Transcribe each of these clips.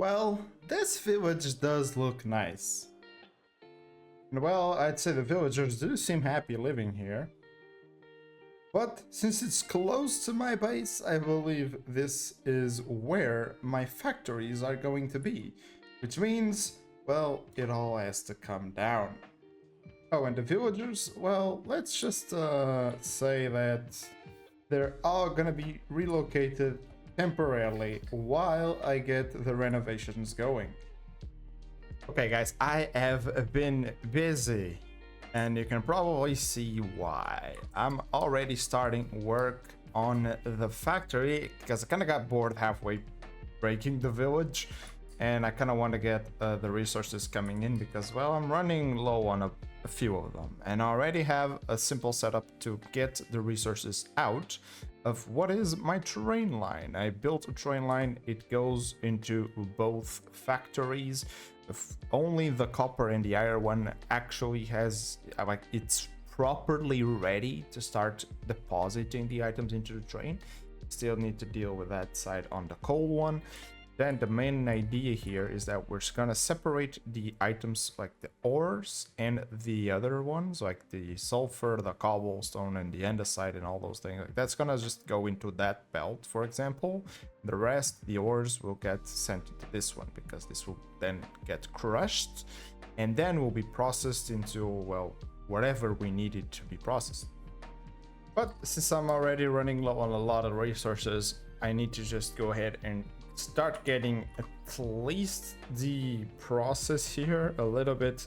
Well, this village does look nice. And well, I'd say the villagers do seem happy living here. But since it's close to my base, I believe this is where my factories are going to be. Which means, well, it all has to come down. Oh, and the villagers, well, let's just say that they're all gonna be relocated temporarily while I get the renovations going. Okay guys, I have been busy and you can probably see why. I'm already starting work on the factory because I kind of got bored halfway breaking the village and I kind of want to get the resources coming in because, well, I'm running low on a few of them and I already have a simple setup to get the resources out of what is my train line. I built a train line, it goes into both factories. Only the copper and the iron one actually has, like, it's properly ready to start depositing the items into the train. Still need to deal with that side on the coal one. Then the main idea here is that we're gonna separate the items like the ores and the other ones like the sulfur, the cobblestone, and the andesite and all those things. Like, that's gonna just go into that belt, for example. The rest, the ores, will get sent to this one because this will then get crushed and then will be processed into, well, whatever we need it to be processed. But since I'm already running low on a lot of resources, I need to just go ahead and start getting at least the process here a little bit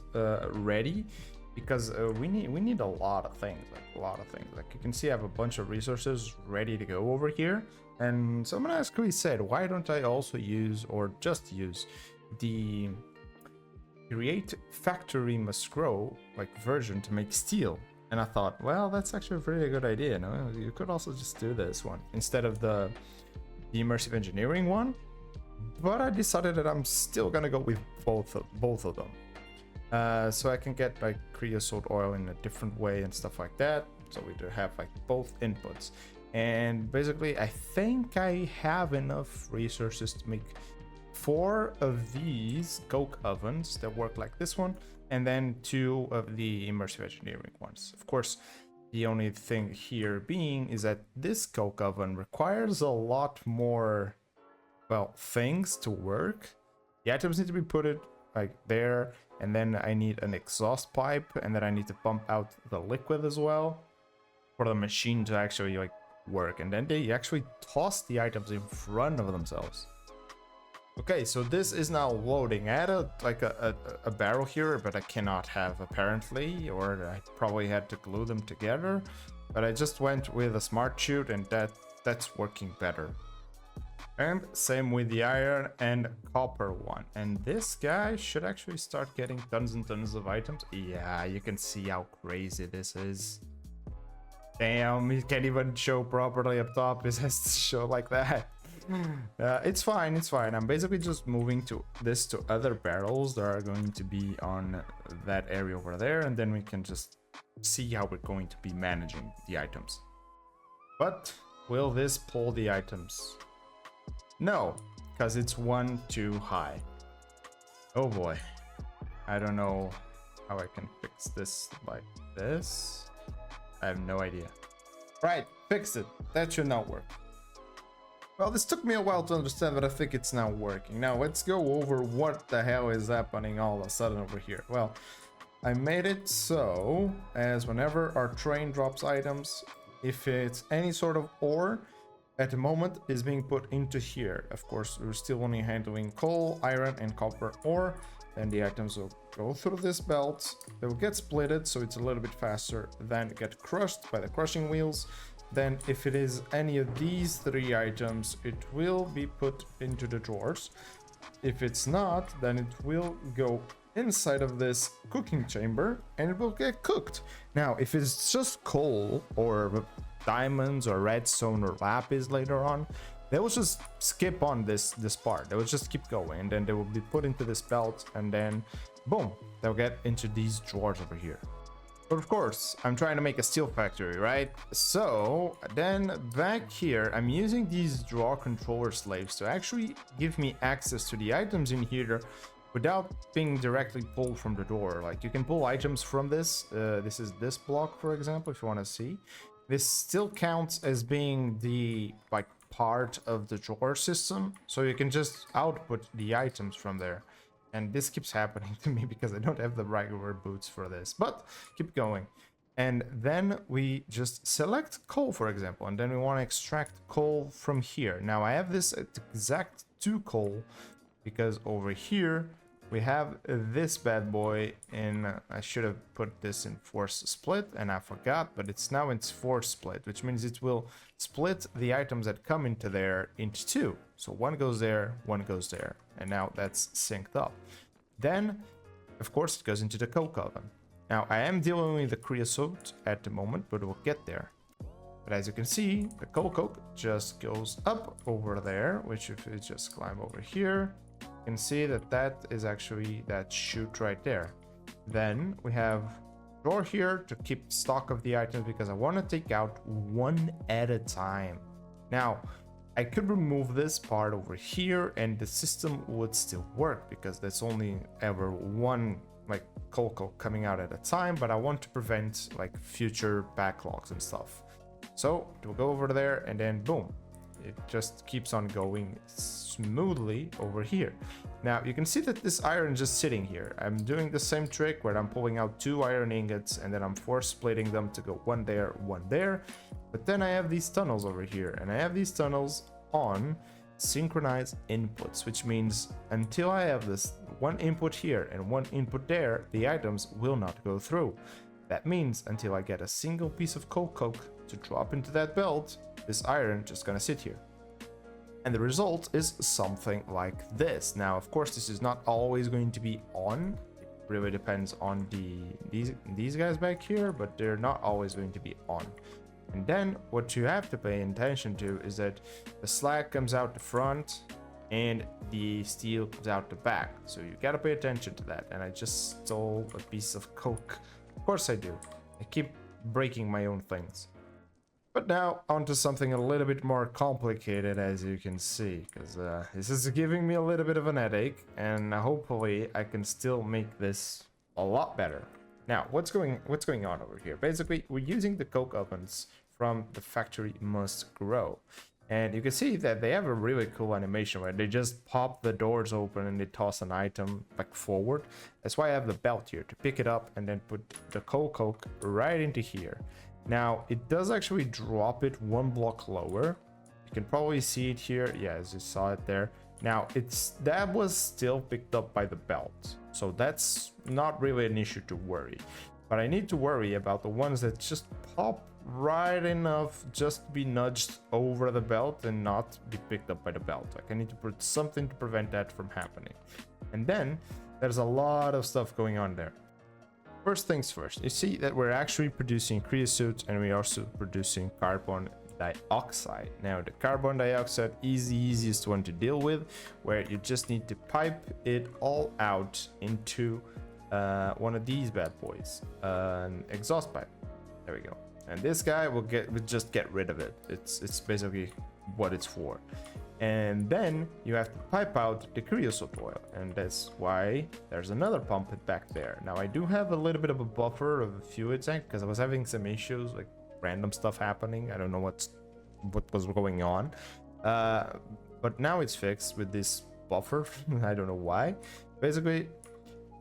ready because we need a lot of things, like you can see I have a bunch of resources ready to go over here. And someone actually said, why don't I also use, or just use, the create factory must grow like version to make steel? And I thought, well, that's actually a very good idea. No, you could also just do this one instead of the immersive engineering one, but I decided that I'm still gonna go with both of them, so I can get like creosote oil in a different way and stuff like that, so we do have like both inputs. And basically I think I have enough resources to make 4 of these coke ovens that work like this one, and then 2 of the immersive engineering ones. Of course, the only thing here being is that this coke oven requires a lot more, well, things to work. The items need to be put it like there, and then I need an exhaust pipe, and then I need to pump out the liquid as well for the machine to actually like work, and then they actually toss the items in front of themselves. Okay, so this is now loading. I had a barrel here, but I cannot have apparently, or I probably had to glue them together. But I just went with a smart chute, and that's working better. And same with the iron and copper one. And this guy should actually start getting tons and tons of items. Yeah, you can see how crazy this is. Damn, he can't even show properly up top. It has to show like that. It's fine, it's fine. I'm basically just moving to other barrels that are going to be on that area over there, and then we can just see how we're going to be managing the items. But will this pull the items? No, because it's 1 too high. Oh boy, I don't know how I can fix this like this. I have no idea. Right, fix it. That should not work. Well, this took me a while to understand, but I think it's now working. Now, let's go over what the hell is happening all of a sudden over here. Well, I made it so as whenever our train drops items, if it's any sort of ore, at the moment is being put into here. Of course, we're still only handling coal, iron, and copper ore. Then the items will go through this belt. They will get splitted, so it's a little bit faster, then get crushed by the crushing wheels. Then if it is any of these 3 items, it will be put into the drawers. If it's not, then it will go inside of this cooking chamber and it will get cooked. Now, if it's just coal or diamonds or redstone or lapis later on, they will just skip on this part. They will just keep going, and then they will be put into this belt, and then boom, they'll get into these drawers over here. But of course, I'm trying to make a steel factory, right? So then back here, I'm using these draw controller slaves to actually give me access to the items in here without being directly pulled from the door. Like you can pull items from this. This is this block, for example, if you want to see. This still counts as being the like part of the drawer system. So you can just output the items from there. And this keeps happening to me because I don't have the regular boots for this, but keep going. And then we just select coal, for example, and then we want to extract coal from here. Now I have this at exact 2 coal because over here we have this bad boy in, I should have put this in force split and I forgot, but it's now in force split, which means it will split the items that come into there into 2. So one goes there, one goes there, and now that's synced up. Then, of course, it goes into the coke oven. Now, I am dealing with the creosote at the moment, but we'll get there. But as you can see, the coke just goes up over there, which if you just climb over here, you can see that that is actually that chute right there. Then we have a drawer here to keep stock of the items because I want to take out one at a time. Now, I could remove this part over here and the system would still work because there's only ever one like coal coming out at a time, but I want to prevent like future backlogs and stuff. So we'll go over there and then boom, it just keeps on going smoothly over here. Now you can see that this iron is just sitting here. I'm doing the same trick where I'm pulling out 2 iron ingots and then I'm force splitting them to go one there, one there. But then I have these tunnels over here and I have these tunnels on synchronized inputs, which means until I have this one input here and one input there, the items will not go through. That means until I get a single piece of coke to drop into that belt, this iron just gonna sit here. And the result is something like this. Now, of course, this is not always going to be on. It really depends on these guys back here, but they're not always going to be on. And then what you have to pay attention to is that the slag comes out the front and the steel comes out the back. So you gotta pay attention to that. And I just stole a piece of coke. Of course I do. I keep breaking my own things. But now onto something a little bit more complicated, as you can see, because this is giving me a little bit of an headache, and hopefully I can still make this a lot better. Now, what's going on over here? Basically, we're using the coke ovens from the factory must grow. And you can see that they have a really cool animation where they just pop the doors open and they toss an item like forward. That's why I have the belt here to pick it up and then put the coke right into here. Now, it does actually drop it 1 block lower. You can probably see it here. Yeah, as you saw it there. Now, that was still picked up by the belt. So that's not really an issue to worry. But I need to worry about the ones that just pop right enough just to be nudged over the belt and not be picked up by the belt. Like I need to put something to prevent that from happening. And then there's a lot of stuff going on there. First things first, you see that we're actually producing creosote and we're also producing carbon dioxide. Now the carbon dioxide is the easiest one to deal with, where you just need to pipe it all out into one of these bad boys, an exhaust pipe. There we go. And this guy will just get rid of it. It's basically what it's for. And then you have to pipe out the creosote oil, and that's why there's another pump back there. Now I do have a little bit of a buffer of a fuel tank because I was having some issues, like random stuff happening. I don't know what was going on, but now it's fixed with this buffer. I don't know why. Basically,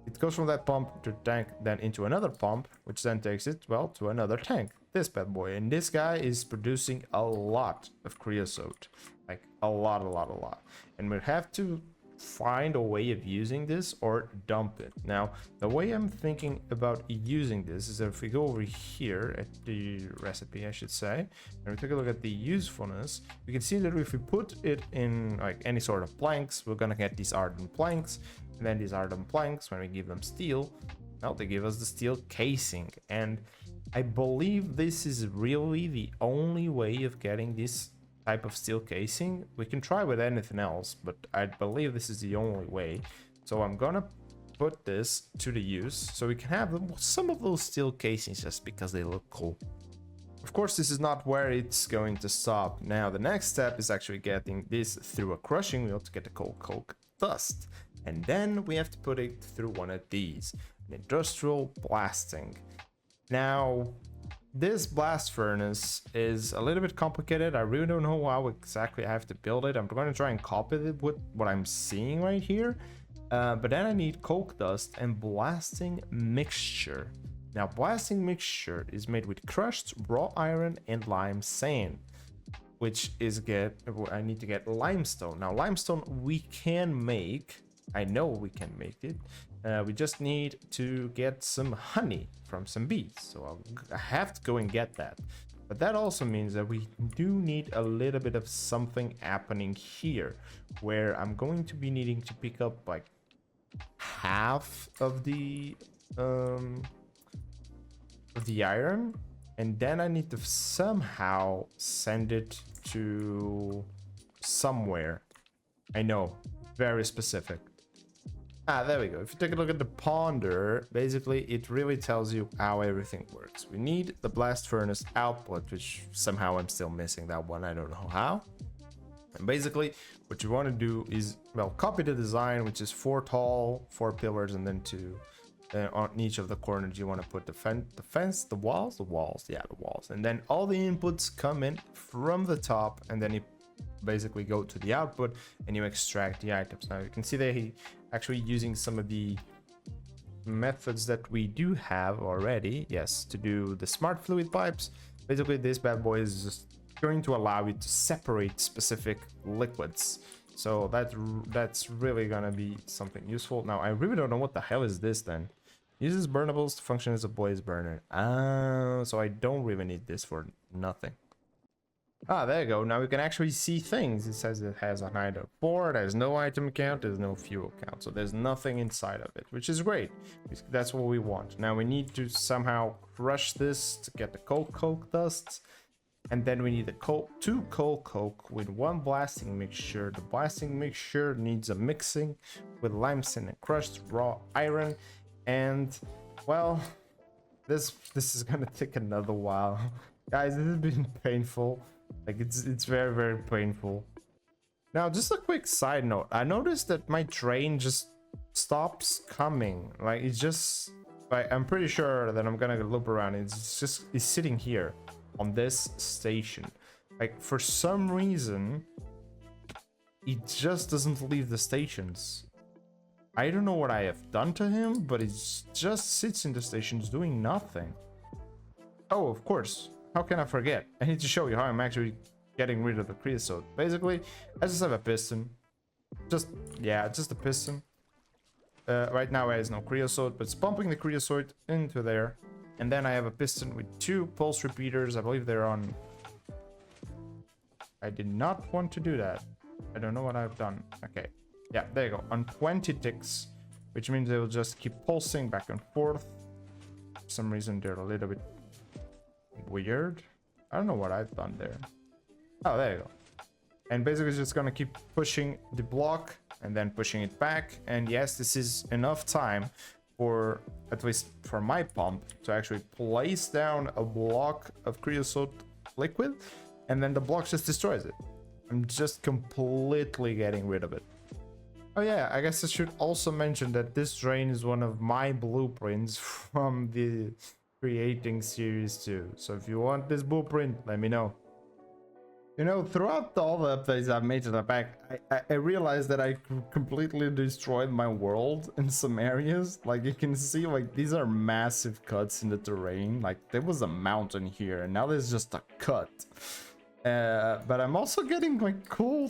it goes from that pump to tank, then into another pump, which then takes it, well, to another tank. This bad boy, and this guy is producing a lot of creosote, like a lot, and we have to find a way of using this or dump it. Now, the way I'm thinking about using this is that if we go over here at the recipe, I should say, and we take a look at the usefulness, we can see that if we put it in like any sort of planks, we're gonna get these ardent planks, and then these ardent planks, when we give them steel, now they give us the steel casing. And I believe this is really the only way of getting this type of steel casing. We can try with anything else, but I believe this is the only way. So I'm gonna put this to the use so we can have some of those steel casings just because they look cool. Of course, this is not where it's going to stop. Now, the next step is actually getting this through a crushing wheel to get the coke dust. And then we have to put it through one of these, an industrial blasting. Now, this blast furnace is a little bit complicated. I really don't know how exactly I have to build it. I'm going to try and copy it with what I'm seeing right here. But then I need coke dust and blasting mixture. Now, blasting mixture is made with crushed raw iron and lime sand, which is I need to get limestone. Now, limestone we can make. I know we can make it. We just need to get some honey from some bees. So I have to go and get that. But that also means that we do need a little bit of something happening here, where I'm going to be needing to pick up like half of the iron, and then I need to somehow send it to somewhere. I know, very specific. There we go. If you take a look at the ponder, basically it really tells you how everything works. We need the blast furnace output, which somehow I'm still missing that one. I don't know how. And basically what you want to do is, well, copy the design, which is 4 tall, 4 pillars, and then 2 on each of the corners. You want to put the walls, and then all the inputs come in from the top, and then you basically go to the output and you extract the items. Now you can see that he actually using some of the methods that we do have already, yes, to do the smart fluid pipes. Basically this bad boy is just going to allow you to separate specific liquids, so that's really gonna be something useful. Now I really don't know what the hell is this then. Uses burnables to function as a blaze burner. So I don't really need this for nothing. There you go. Now we can actually see things. It says it has an item 4. There's no item count. There's no fuel count. So there's nothing inside of it, which is great. That's what we want. Now we need to somehow crush this to get the coke dust. And then we need the 2 coke with 1 blasting mixture. The blasting mixture needs a mixing with limestone and crushed raw iron. And well, this is gonna take another while. Guys, this has been painful. Like it's very, very painful. Now, just a quick side note. I noticed that my train just stops coming. Like it's just, I'm pretty sure that I'm gonna loop around. It's sitting here on this station. Like for some reason, it just doesn't leave the stations. I don't know what I have done to him, but it just sits in the stations doing nothing. Oh, of course. How can I forget? I need to show you how I'm actually getting rid of the creosote. Basically, I just have a piston. Just a piston. Right now it has no creosote, but it's pumping the creosote into there. And then I have a piston with 2 pulse repeaters. I believe they're on... I did not want to do that. I don't know what I've done. Okay. Yeah, there you go. On 20 ticks, which means they will just keep pulsing back and forth. For some reason, they're a little bit weird. I don't know what I've done there. Oh, there you go. And basically it's just gonna keep pushing the block and then pushing it back. And yes, this is enough time for, at least for my pump, to actually place down a block of creosote liquid, and then the block just destroys it. I'm just completely getting rid of it. Oh yeah, I guess I should also mention that this drain is one of my blueprints from the creating series 2. So if you want this blueprint, let me know. You know, throughout all the updates I've made to the pack, I realized that I completely destroyed my world in some areas. Like you can see, like these are massive cuts in the terrain. Like there was a mountain here and now there's just a cut. But I'm also getting like cool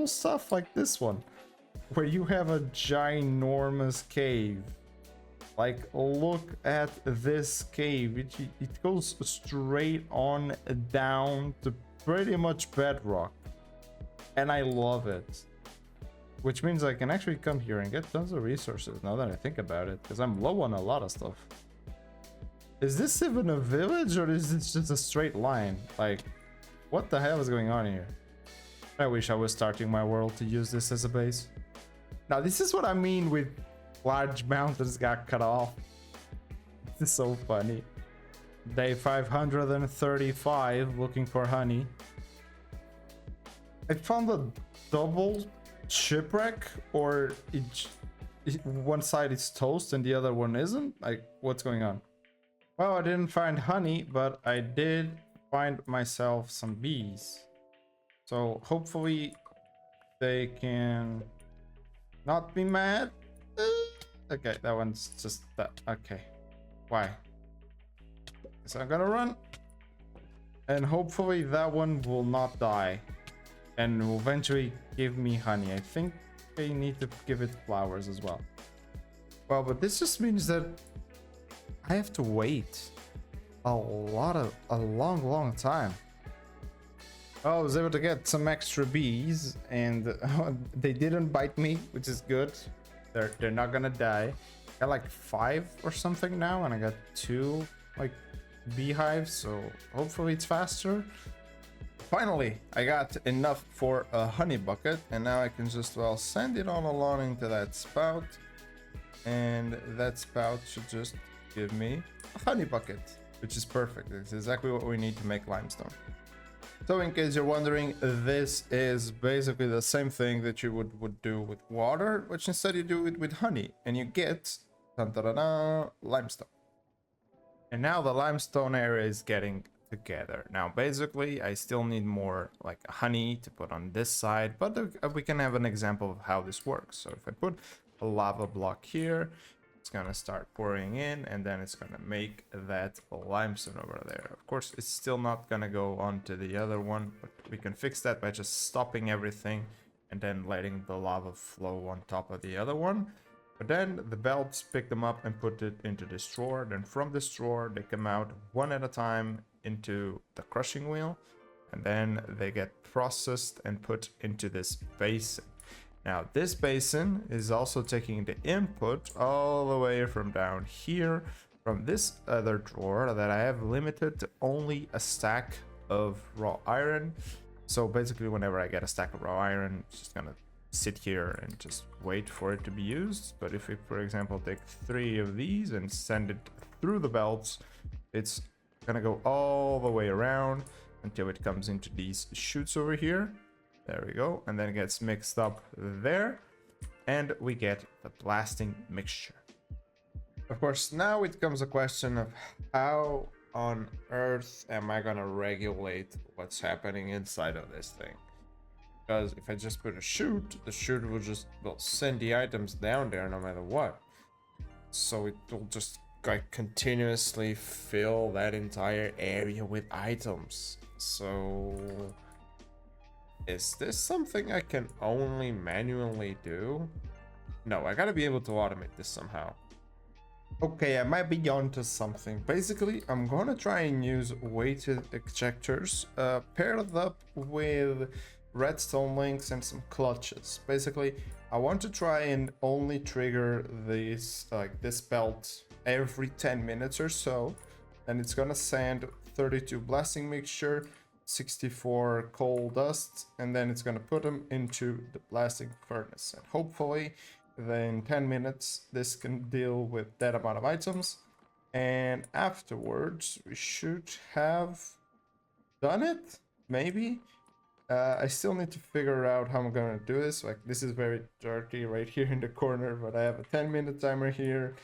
stuff like this one, where you have a ginormous cave. Like look at this cave. It goes straight on down to pretty much bedrock, and I love it, which means I can actually come here and get tons of resources now that I think about it, because I'm low on a lot of stuff. Is this even a village or is this just a straight line? Like what the hell is going on here? I wish I was starting my world to use this as a base. Now this is what I mean with large mountains got cut off. This is so funny. Day 535 looking for honey. I found a double shipwreck, or one side is toast and the other one isn't. Like, what's going on? Well, I didn't find honey, but I did find myself some bees. So hopefully they can not be mad. Okay, that one's just that. Okay, why? So I'm gonna run, and hopefully that one will not die and will eventually give me honey. I think I need to give it flowers as well. Well, but this just means that I have to wait a long time. Oh, I was able to get some extra bees, and they didn't bite me, which is good. They're not gonna die. I got like 5 or something now, and I got 2 like beehives, so hopefully it's faster. Finally, I got enough for a honey bucket, and now I can just, well, send it all along into that spout, and that spout should just give me a honey bucket, which is perfect. It's exactly what we need to make limestone. So in case you're wondering, this is basically the same thing that you would do with water, which instead you do it with honey, and you get limestone. And now the limestone area is getting together. Now basically I still need more like honey to put on this side, but we can have an example of how this works. So if I put a lava block here, it's gonna start pouring in, and then it's gonna make that limestone over there. Of course, it's still not gonna go onto the other one, but we can fix that by just stopping everything and then letting the lava flow on top of the other one. But then the belts pick them up and put it into this drawer. Then from this drawer, they come out one at a time into the crushing wheel, and then they get processed and put into this basin. Now this basin is also taking the input all the way from down here from this other drawer that I have limited to only a stack of raw iron. So basically whenever I get a stack of raw iron, it's just gonna sit here and just wait for it to be used. But if we, for example, take 3 of these and send it through the belts, it's gonna go all the way around until it comes into these chutes over here. There we go, and then it gets mixed up there, and we get the blasting mixture. Of course, now it comes a question of how on earth am I gonna regulate what's happening inside of this thing? Because if I just put a chute, the chute will just, well, send the items down there no matter what. So it will just like continuously fill that entire area with items. So is this something I can only manually do? No, I gotta be able to automate this somehow. Okay, I might be onto something. Basically, I'm gonna try and use weighted ejectors paired up with redstone links and some clutches. Basically, I want to try and only trigger this belt every 10 minutes or so, and it's gonna send 32 blasting mixture, 64 coal dust, and then it's gonna put them into the blasting furnace, and hopefully then 10 minutes this can deal with that amount of items, and afterwards we should have done it, maybe. I still need to figure out how I'm gonna do this. Like, this is very dirty right here in the corner, but I have a 10-minute timer here,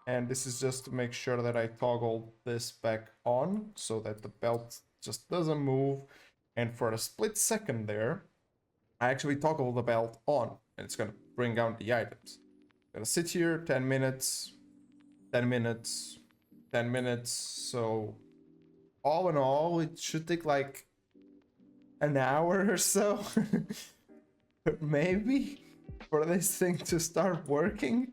and this is just to make sure that I toggle this back on so that the belt just doesn't move. And for a split second there, I actually toggle the belt on, and it's gonna bring down the items. I'm gonna sit here 10 minutes, 10 minutes, 10 minutes. So all in all, it should take like an hour or so maybe for this thing to start working.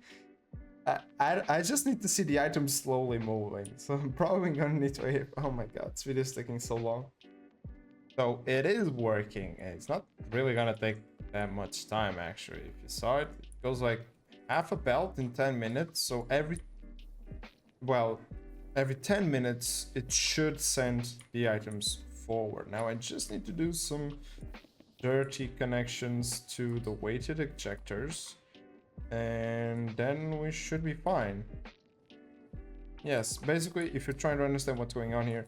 I just need to see the items slowly moving, so I'm probably gonna need to wait. Oh my god, this video is taking so long. So it is working, and it's not really gonna take that much time actually. If you saw it, it goes like half a belt in 10 minutes. So every 10 minutes it should send the items forward. Now I just need to do some dirty connections to the weighted ejectors, and then we should be fine. Yes, basically, if you're trying to understand what's going on here,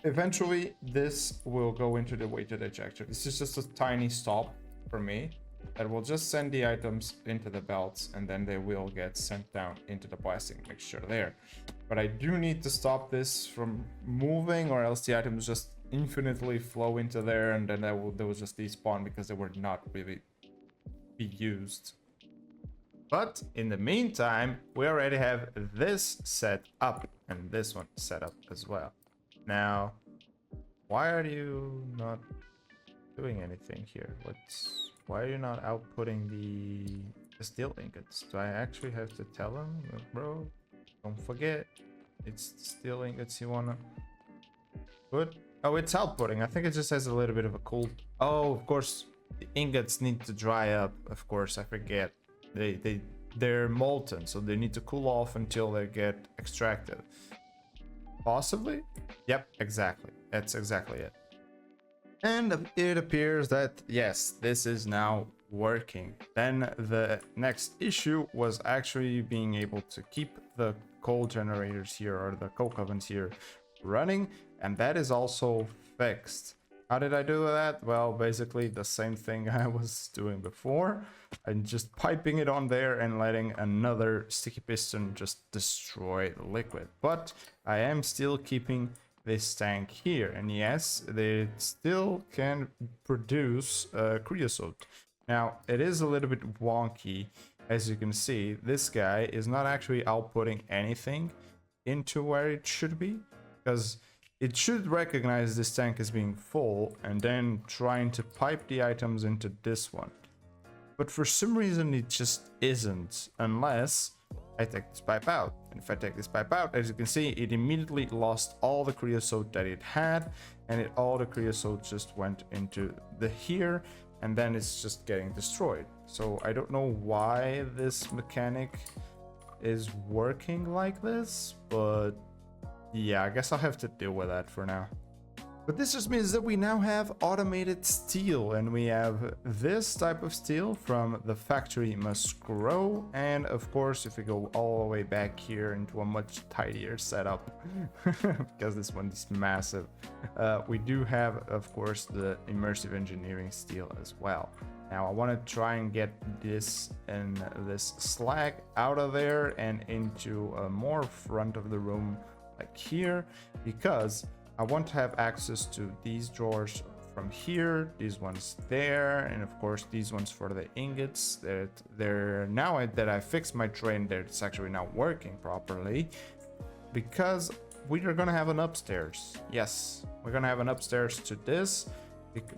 eventually this will go into the weighted ejector. This is just a tiny stop for me that will just send the items into the belts, and then they will get sent down into the plastic mixture there. But I do need to stop this from moving, or else the items just infinitely flow into there, and then they will just despawn because they were not really be used. But in the meantime, we already have this set up and this one set up as well. Now, why are you not doing anything here? Why are you not outputting the steel ingots? Do I actually have to tell him, bro? Don't forget, it's steel ingots you wanna put. Oh, it's outputting. I think it just has a little bit of a cool. Oh, of course, the ingots need to dry up. Of course, I forget. They're molten, so they need to cool off until they get extracted. Possibly? Yep, exactly. That's exactly it. And it appears that, yes, this is now working. Then the next issue was actually being able to keep the coal generators here, or the coke ovens here, running, and that is also fixed. How did I do that? Well, basically the same thing I was doing before. I'm just piping it on there and letting another sticky piston just destroy the liquid. But I am still keeping this tank here, and yes, it still can produce creosote. Now, it is a little bit wonky. As you can see, this guy is not actually outputting anything into where it should be, because it should recognize this tank as being full and then trying to pipe the items into this one. But for some reason it just isn't, unless I take this pipe out. And if I take this pipe out, as you can see, it immediately lost all the creosote that it had, and all the creosote just went into the here, and then it's just getting destroyed. So I don't know why this mechanic is working like this, but yeah, I guess I'll have to deal with that for now. But this just means that we now have automated steel, and we have this type of steel from the factory must grow. And of course, if we go all the way back here into a much tidier setup, because this one is massive, we do have, of course, the immersive engineering steel as well. Now I want to try and get this and this slag out of there and into a more front of the room, like here, because I want to have access to these drawers from here, these ones there, and of course these ones for the ingots. That they're now that I fixed my train, that it's actually now working properly, because we are gonna have an upstairs. Yes, we're gonna have an upstairs to this.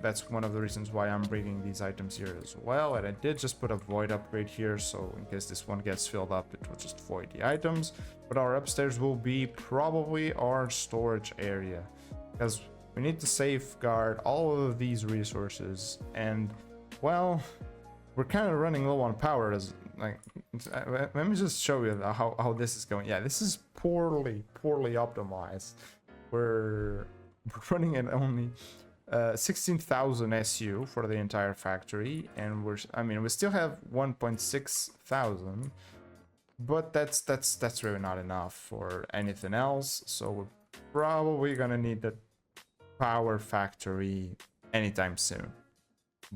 That's one of the reasons why I'm bringing these items here as well. And I did just put a void upgrade here, so in case this one gets filled up, it will just void the items. But our upstairs will be probably our storage area, because we need to safeguard all of these resources. And well, we're kind of running low on power. As like, let me just show you how this is going. Yeah, this is poorly optimized. We're running at only 16,000 SU for the entire factory, and we still have 1.6 thousand, but that's really not enough for anything else. So we're probably gonna need the power factory anytime soon.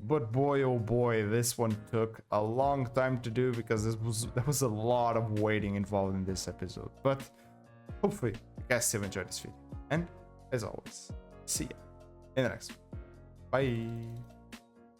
But boy, oh boy, this one took a long time to do, because there was a lot of waiting involved in this episode. But hopefully you guys still enjoyed this video, and as always, see ya in the next one. Bye.